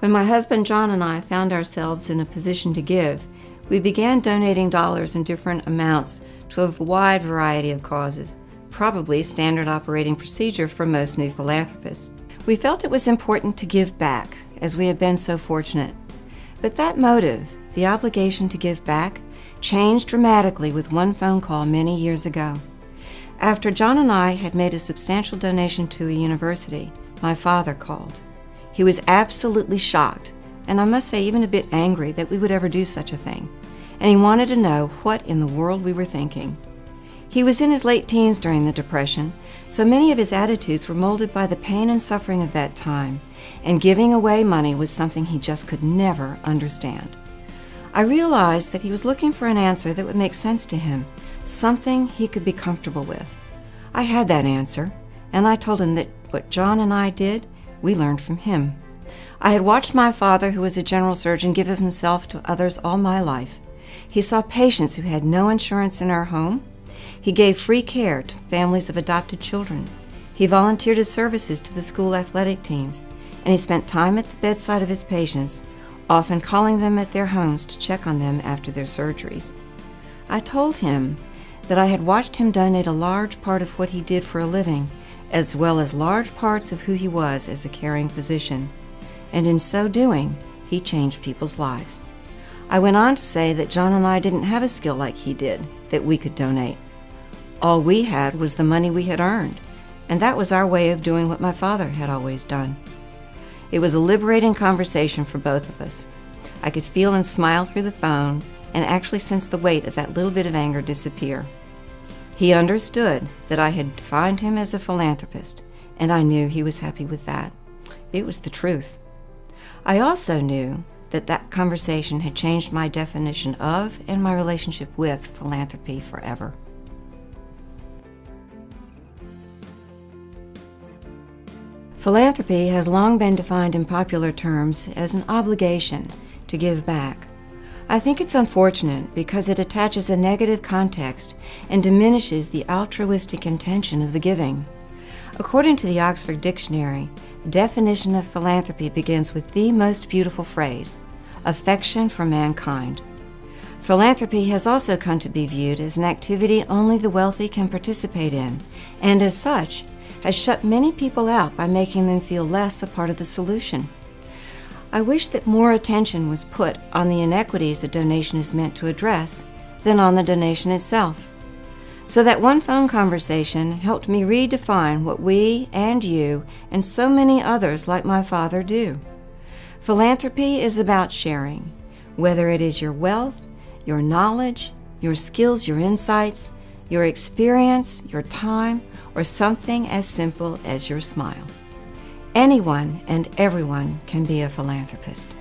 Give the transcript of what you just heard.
When my husband John and I found ourselves in a position to give, we began donating dollars in different amounts to a wide variety of causes, probably standard operating procedure for most new philanthropists. We felt it was important to give back, as we had been so fortunate. But that motive, the obligation to give back, changed dramatically with one phone call many years ago. After John and I had made a substantial donation to a university, my father called. He was absolutely shocked, and I must say even a bit angry that we would ever do such a thing, and he wanted to know what in the world we were thinking. He was in his late teens during the Depression, so many of his attitudes were molded by the pain and suffering of that time, and giving away money was something he just could never understand. I realized that he was looking for an answer that would make sense to him, something he could be comfortable with. I had that answer, and I told him that what John and I did, we learned from him. I had watched my father, who was a general surgeon, give of himself to others all my life. He saw patients who had no insurance in our home. He gave free care to families of adopted children. He volunteered his services to the school athletic teams, and he spent time at the bedside of his patients, often calling them at their homes to check on them after their surgeries. I told him that I had watched him donate a large part of what he did for a living, as well as large parts of who he was as a caring physician, and in so doing, he changed people's lives. I went on to say that John and I didn't have a skill like he did that we could donate. All we had was the money we had earned, and that was our way of doing what my father had always done. It was a liberating conversation for both of us. I could feel and smile through the phone and actually sense the weight of that little bit of anger disappear. He understood that I had defined him as a philanthropist, and I knew he was happy with that. It was the truth. I also knew that that conversation had changed my definition of and my relationship with philanthropy forever. Philanthropy has long been defined in popular terms as an obligation to give back. I think it's unfortunate because it attaches a negative context and diminishes the altruistic intention of the giving. According to the Oxford Dictionary, the definition of philanthropy begins with the most beautiful phrase, affection for mankind. Philanthropy has also come to be viewed as an activity only the wealthy can participate in, and as such, has shut many people out by making them feel less a part of the solution. I wish that more attention was put on the inequities a donation is meant to address than on the donation itself. So that one phone conversation helped me redefine what we and you and so many others like my father do. Philanthropy is about sharing, whether it is your wealth, your knowledge, your skills, your insights, your experience, your time, or something as simple as your smile. Anyone and everyone can be a philanthropist.